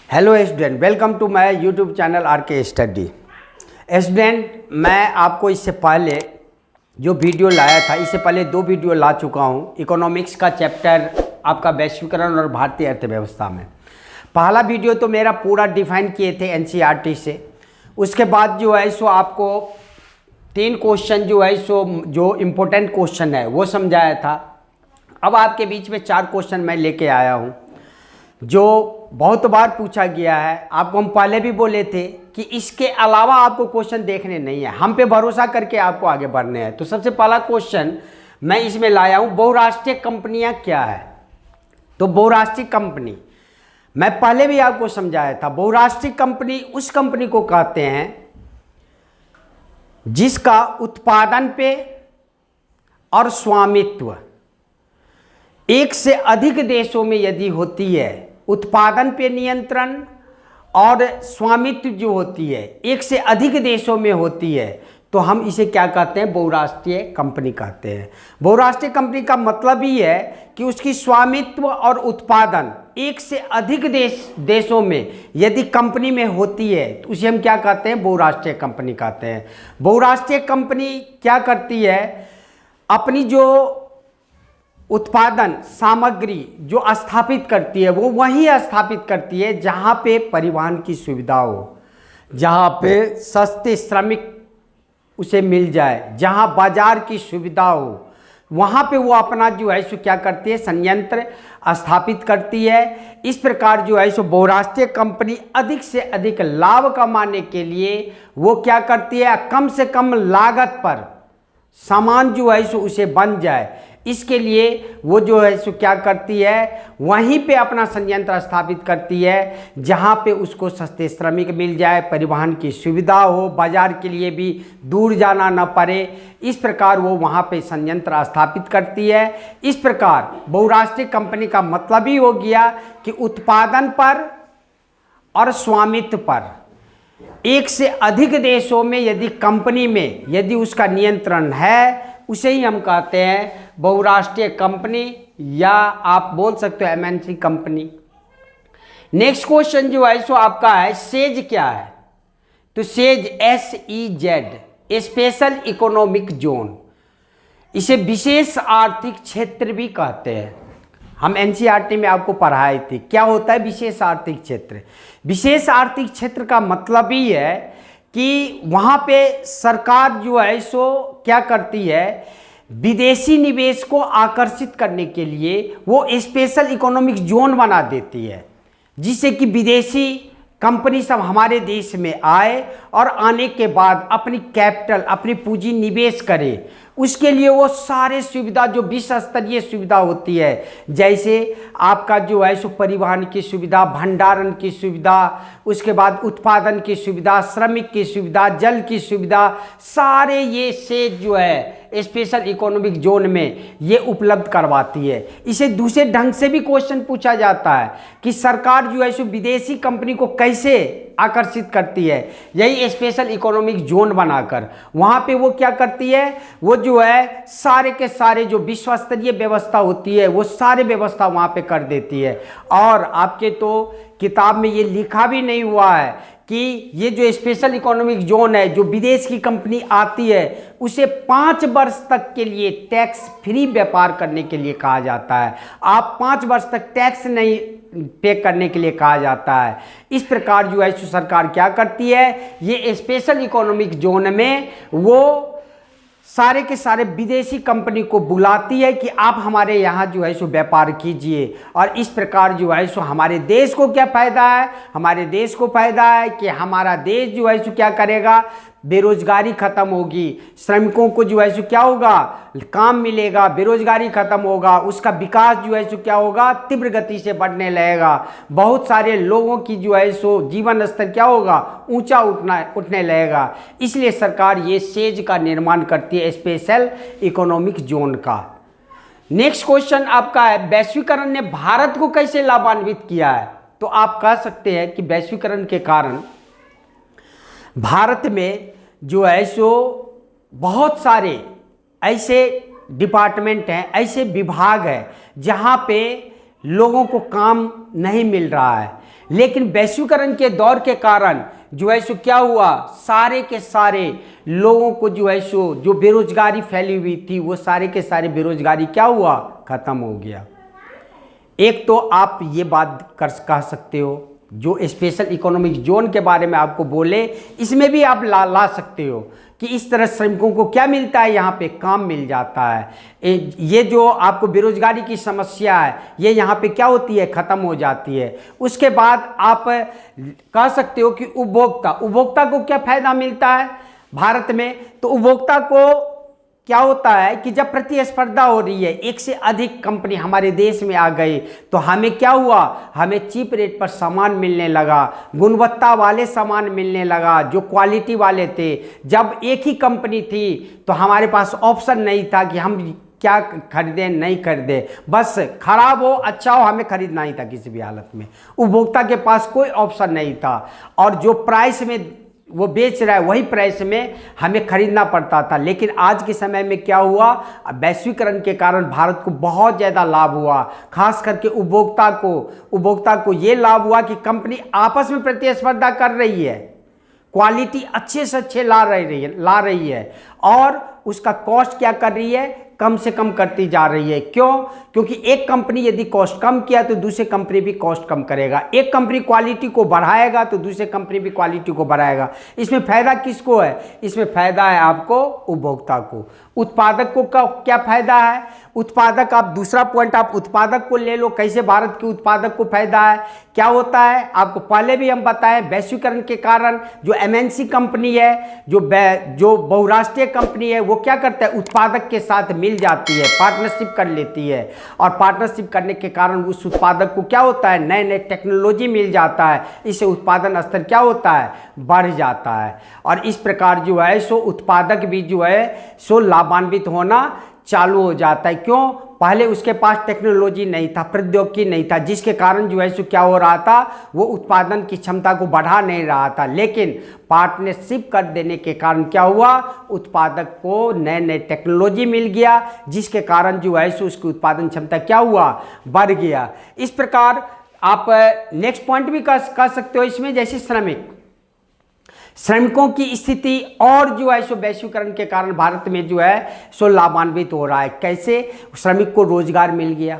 Hello student, welcome to my YouTube channel RK study. Student, मैं आपको इससे पहले जो वीडियो लाया था, इससे पहले 2 वीडियो ला चुका हूँ इकोनॉमिक्स का चैप्टर आपका वैश्वीकरण और भारतीय अर्थव्यवस्था में। पहला वीडियो तो मेरा पूरा डिफाइन किए थे एनसीईआरटी से। उसके बाद जो है सो आपको 3 क्वेश्चन जो है सो जो इम्पोर्टेंट क्वेश्चन है वो समझाया था। अब आपके बीच में 4 क्वेश्चन मैं लेके आया हूँ जो बहुत बार पूछा गया है। आपको हम पहले भी बोले थे कि इसके अलावा आपको क्वेश्चन देखने नहीं है, हम पे भरोसा करके आपको आगे बढ़ने हैं। तो सबसे पहला क्वेश्चन मैं इसमें लाया हूँ, बहुराष्ट्रीय कंपनियां क्या है। तो बहुराष्ट्रीय कंपनी मैं पहले भी आपको समझाया था। बहुराष्ट्रीय कंपनी उस कंपनी को कहते हैं जिसका उत्पादन पे और स्वामित्व एक से अधिक देशों में यदि होती है, उत्पादन पे नियंत्रण और स्वामित्व जो होती है एक से अधिक देशों में होती है, तो हम इसे क्या कहते हैं? बहुराष्ट्रीय कंपनी कहते हैं। बहुराष्ट्रीय कंपनी का मतलब ही है कि उसकी स्वामित्व और उत्पादन एक से अधिक देशों में यदि कंपनी में होती है तो उसे हम क्या कहते हैं? बहुराष्ट्रीय कंपनी कहते हैं। बहुराष्ट्रीय कंपनी क्या करती है? अपनी जो उत्पादन सामग्री जो स्थापित करती है वो वहीं स्थापित करती है जहाँ पे परिवहन की सुविधा हो, जहाँ पे सस्ते श्रमिक उसे मिल जाए, जहाँ बाजार की सुविधा हो, वहाँ पे वो अपना जो है सो क्या करती है? संयंत्र स्थापित करती है। इस प्रकार जो है सो बहुराष्ट्रीय कंपनी अधिक से अधिक लाभ कमाने के लिए वो क्या करती है? कम से कम लागत पर सामान जो है सो उसे बन जाए, इसके लिए वो जो है सो क्या करती है? वहीं पे अपना संयंत्र स्थापित करती है जहाँ पे उसको सस्ते श्रमिक मिल जाए, परिवहन की सुविधा हो, बाजार के लिए भी दूर जाना न पड़े। इस प्रकार वो वहाँ पे संयंत्र स्थापित करती है। इस प्रकार बहुराष्ट्रीय कंपनी का मतलब ही हो गया कि उत्पादन पर और स्वामित्व पर एक से अधिक देशों में यदि कंपनी में यदि उसका नियंत्रण है, उसे ही हम कहते हैं बहुराष्ट्रीय कंपनी, या आप बोल सकते हो एमएनसी कंपनी। नेक्स्ट क्वेश्चन जो है सो आपका है, सेज क्या है? तो says SEZ special economic zone, इसे विशेष आर्थिक क्षेत्र भी कहते हैं। हम एनसीईआरटी में आपको पढ़ाए थे क्या होता है विशेष आर्थिक क्षेत्र। विशेष आर्थिक क्षेत्र का मतलब ही है कि वहाँ पे सरकार जो है सो क्या करती है? विदेशी निवेश को आकर्षित करने के लिए वो स्पेशल इकोनॉमिक जोन बना देती है, जिससे कि विदेशी कंपनी सब हमारे देश में आए और आने के बाद अपनी कैपिटल, अपनी पूंजी निवेश करे। उसके लिए वो सारे सुविधा जो विश्व स्तरीय सुविधा होती है, जैसे आपका जो है सो परिवहन की सुविधा, भंडारण की सुविधा, उसके बाद उत्पादन की सुविधा, श्रमिक की सुविधा, जल की सुविधा, सारे ये से जो है स्पेशल इकोनॉमिक जोन में ये उपलब्ध करवाती है। इसे दूसरे ढंग से भी क्वेश्चन पूछा जाता है कि सरकार जो है सो विदेशी कंपनी को कैसे आकर्षित करती है? यही स्पेशल इकोनॉमिक जोन बनाकर वहाँ पे वो क्या करती है? वो जो है सारे के सारे जो विश्व स्तरीय व्यवस्था होती है वो सारे व्यवस्था वहाँ पे कर देती है। और आपके तो किताब में ये लिखा भी नहीं हुआ है कि ये जो स्पेशल इकोनॉमिक जोन है, जो विदेश की कंपनी आती है उसे 5 वर्ष तक के लिए टैक्स फ्री व्यापार करने के लिए कहा जाता है। आप 5 वर्ष तक टैक्स नहीं पे करने के लिए कहा जाता है। इस प्रकार जो है सरकार क्या करती है? ये स्पेशल इकोनॉमिक जोन में वो सारे के सारे विदेशी कंपनी को बुलाती है कि आप हमारे यहाँ जो है सो व्यापार कीजिए। और इस प्रकार जो है सो हमारे देश को क्या फ़ायदा है? हमारे देश को फ़ायदा है कि हमारा देश जो है सो क्या करेगा? बेरोजगारी खत्म होगी, श्रमिकों को जो है सो क्या होगा? काम मिलेगा, बेरोजगारी खत्म होगा, उसका विकास जो है सो क्या होगा? तीव्र गति से बढ़ने लगेगा। बहुत सारे लोगों की जो है सो जीवन स्तर क्या होगा? ऊंचा उठने लगेगा। इसलिए सरकार ये सेज का निर्माण करती है, स्पेशल इकोनॉमिक जोन का। नेक्स्ट क्वेश्चन आपका है, वैश्वीकरण ने भारत को कैसे लाभान्वित किया है? तो आप कह सकते हैं कि वैश्वीकरण के कारण भारत में जो है सो बहुत सारे ऐसे डिपार्टमेंट हैं, ऐसे विभाग हैं जहाँ पे लोगों को काम नहीं मिल रहा है। लेकिन वैश्वीकरण के दौर के कारण जो है सो क्या हुआ, सारे के सारे लोगों को जो है सो जो बेरोजगारी फैली हुई थी वो सारे के सारे बेरोजगारी क्या हुआ, खत्म हो गया। एक तो आप ये बात कह सकते हो जो स्पेशल इकोनॉमिक जोन के बारे में आपको बोले, इसमें भी आप ला सकते हो कि इस तरह श्रमिकों को क्या मिलता है, यहाँ पे काम मिल जाता है। ये जो आपको बेरोजगारी की समस्या है ये यहाँ पे क्या होती है, ख़त्म हो जाती है। उसके बाद आप कह सकते हो कि उपभोक्ता को क्या फ़ायदा मिलता है भारत में। तो उपभोक्ता को क्या होता है कि जब प्रतिस्पर्धा हो रही है, एक से अधिक कंपनी हमारे देश में आ गई, तो हमें क्या हुआ, हमें चीप रेट पर सामान मिलने लगा, गुणवत्ता वाले सामान मिलने लगा, जो क्वालिटी वाले थे। जब एक ही कंपनी थी तो हमारे पास ऑप्शन नहीं था कि हम क्या खरीदें नहीं खरीदें, बस खराब हो अच्छा हो हमें खरीदना ही था किसी भी हालत में। उपभोक्ता के पास कोई ऑप्शन नहीं था और जो प्राइस में वो बेच रहा है वही प्राइस में हमें खरीदना पड़ता था। लेकिन आज के समय में क्या हुआ, वैश्वीकरण के कारण भारत को बहुत ज़्यादा लाभ हुआ, खास करके उपभोक्ता को ये लाभ हुआ कि कंपनी आपस में प्रतिस्पर्धा कर रही है, क्वालिटी अच्छे से अच्छे ला रही है और उसका कॉस्ट क्या कर रही है, कम से कम करती जा रही है। क्यों? क्योंकि एक कंपनी यदि कॉस्ट कम किया तो दूसरी कंपनी भी कॉस्ट कम करेगा, एक कंपनी क्वालिटी को बढ़ाएगा तो दूसरी कंपनी भी क्वालिटी को बढ़ाएगा। इसमें फायदा किसको है, इसमें फायदा है आपको उपभोक्ता को। उत्पादक को क्या फायदा है, उत्पादक, आप दूसरा पॉइंट आप उत्पादक को ले लो, कैसे भारत के उत्पादक को फायदा है, क्या होता है आपको पहले भी हम बताएं। वैश्वीकरण के कारण जो एमएनसी कंपनी है, जो बहुराष्ट्रीय कंपनी है, वो क्या करता है, उत्पादक के साथ मिल जाती है, पार्टनरशिप कर लेती है और पार्टनरशिप करने के कारण उस उत्पादक को क्या होता है, नए नए टेक्नोलॉजी मिल जाता है, इससे उत्पादन स्तर क्या होता है, बढ़ जाता है। और इस प्रकार जो है सो उत्पादक भी जो है सो लाभान्वित होना चालू हो जाता है। क्यों? पहले उसके पास टेक्नोलॉजी नहीं था, प्रौद्योगिकी नहीं था, जिसके कारण जो है सो क्या हो रहा था, वो उत्पादन की क्षमता को बढ़ा नहीं रहा था। लेकिन पार्टनरशिप कर देने के कारण क्या हुआ, उत्पादक को नए नए टेक्नोलॉजी मिल गया, जिसके कारण जो है सो उसकी उत्पादन क्षमता क्या हुआ, बढ़ गया। इस प्रकार आप नेक्स्ट पॉइंट भी कह सकते हो इसमें, जैसे श्रमिकों की स्थिति और जो है सो वैश्वीकरण के कारण भारत में जो है सो लाभान्वित हो रहा है। कैसे? श्रमिक को रोजगार मिल गया,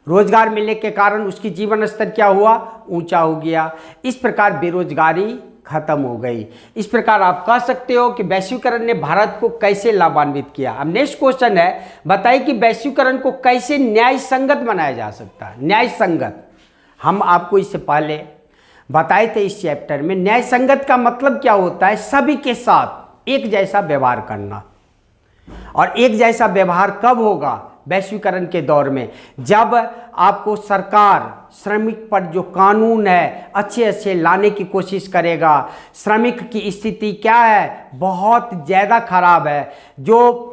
रोजगार मिलने के कारण उसकी जीवन स्तर क्या हुआ, ऊंचा हो गया। इस प्रकार बेरोजगारी खत्म हो गई। इस प्रकार आप कह सकते हो कि वैश्वीकरण ने भारत को कैसे लाभान्वित किया। अब नेक्स्ट क्वेश्चन है, बताइए कि वैश्वीकरण को कैसे न्याय संगत बनाया जा सकता है। न्याय संगत, हम आपको इससे पहले बताए थे इस चैप्टर में, न्याय संगत का मतलब क्या होता है, सभी के साथ एक जैसा व्यवहार करना। और एक जैसा व्यवहार कब होगा, वैश्वीकरण के दौर में, जब आपको सरकार श्रमिक पर जो कानून है अच्छे लाने की कोशिश करेगा। श्रमिक की स्थिति क्या है, बहुत ज़्यादा खराब है। जो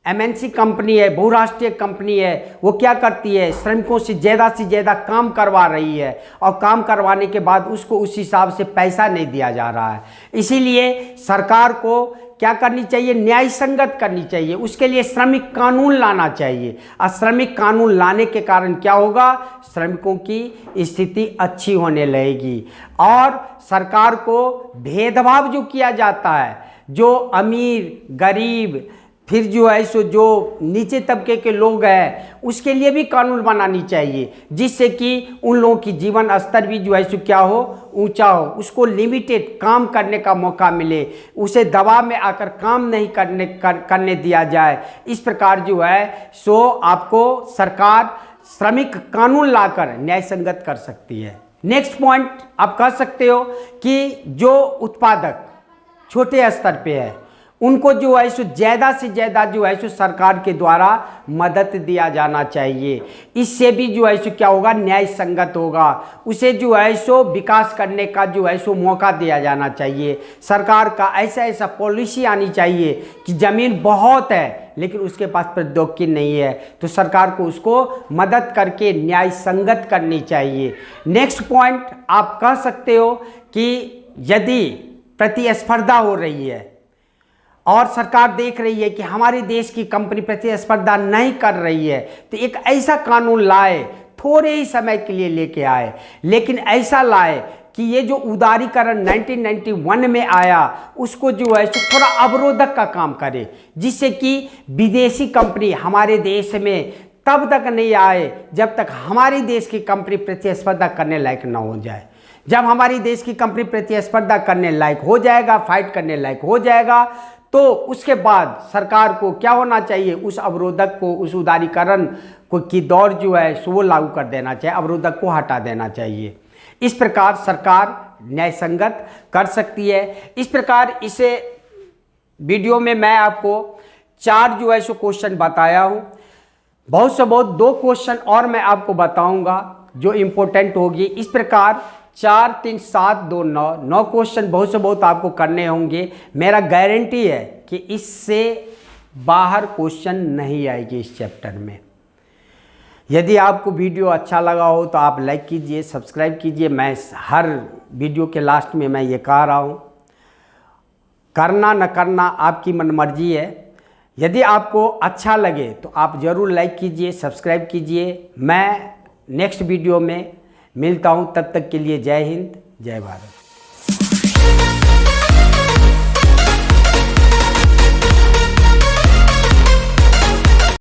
एमएनसी कंपनी है, बहुराष्ट्रीय कंपनी है, वो क्या करती है, श्रमिकों से ज़्यादा काम करवा रही है और काम करवाने के बाद उसको उस हिसाब से पैसा नहीं दिया जा रहा है। इसीलिए सरकार को क्या करनी चाहिए, न्याय संगत करनी चाहिए। उसके लिए श्रमिक कानून लाना चाहिए और श्रमिक कानून लाने के कारण क्या होगा, श्रमिकों की स्थिति अच्छी होने लगेगी। और सरकार को भेदभाव जो किया जाता है, जो अमीर गरीब फिर जो है सो जो नीचे तबके के लोग हैं, उसके लिए भी कानून बनानी चाहिए, जिससे कि उन लोगों की जीवन स्तर भी जो है सो क्या हो, ऊंचा हो, उसको लिमिटेड काम करने का मौका मिले, उसे दबाव में आकर काम नहीं करने दिया जाए। इस प्रकार जो है सो आपको सरकार श्रमिक कानून लाकर न्याय संगत कर सकती है। नेक्स्ट पॉइंट आप कह सकते हो कि जो उत्पादक छोटे स्तर पे है, उनको जो है सो ज़्यादा से ज़्यादा जो है सो सरकार के द्वारा मदद दिया जाना चाहिए। इससे भी जो है सो क्या होगा, न्याय संगत होगा। उसे जो है सो विकास करने का जो है सो मौका दिया जाना चाहिए। सरकार का ऐसा पॉलिसी आनी चाहिए कि ज़मीन बहुत है लेकिन उसके पास प्रौद्योगिकी नहीं है, तो सरकार को उसको मदद करके न्याय संगत करनी चाहिए। नेक्स्ट पॉइंट आप कह सकते हो कि यदि प्रतिस्पर्धा हो रही है और सरकार देख रही है कि हमारे देश की कंपनी प्रतिस्पर्धा नहीं कर रही है, तो एक ऐसा कानून लाए थोड़े ही समय के लिए लेके आए, लेकिन ऐसा लाए कि ये जो उदारीकरण 1991 में आया उसको जो है सो थोड़ा अवरोधक का काम करे, जिससे कि विदेशी कंपनी हमारे देश में तब तक नहीं आए जब तक हमारी देश की कंपनी प्रतिस्पर्धा करने लायक ना हो जाए। जब हमारी देश की कंपनी प्रतिस्पर्धा करने लायक हो जाएगा, फाइट करने लायक हो जाएगा, तो उसके बाद सरकार को क्या होना चाहिए, उस अवरोधक को, उस उदारीकरण को की दौर जो है सो वो लागू कर देना चाहिए, अवरोधक को हटा देना चाहिए। इस प्रकार सरकार न्यायसंगत कर सकती है। इस प्रकार इसे वीडियो में मैं आपको 4 जो है सो क्वेश्चन बताया हूँ। बहुत से बहुत 2 क्वेश्चन और मैं आपको बताऊंगा जो इम्पोर्टेंट होगी। इस प्रकार 4, 3, 7, 2, 9 क्वेश्चन बहुत से बहुत आपको करने होंगे। मेरा गारंटी है कि इससे बाहर क्वेश्चन नहीं आएगी इस चैप्टर में। यदि आपको वीडियो अच्छा लगा हो तो आप लाइक कीजिए, सब्सक्राइब कीजिए। मैं हर वीडियो के लास्ट में मैं ये कह रहा हूँ, करना न करना आपकी मनमर्जी है। यदि आपको अच्छा लगे तो आप ज़रूर लाइक कीजिए, सब्सक्राइब कीजिए। मैं नेक्स्ट वीडियो में मिलता हूँ, तब तक के लिए जय हिंद, जय भारत।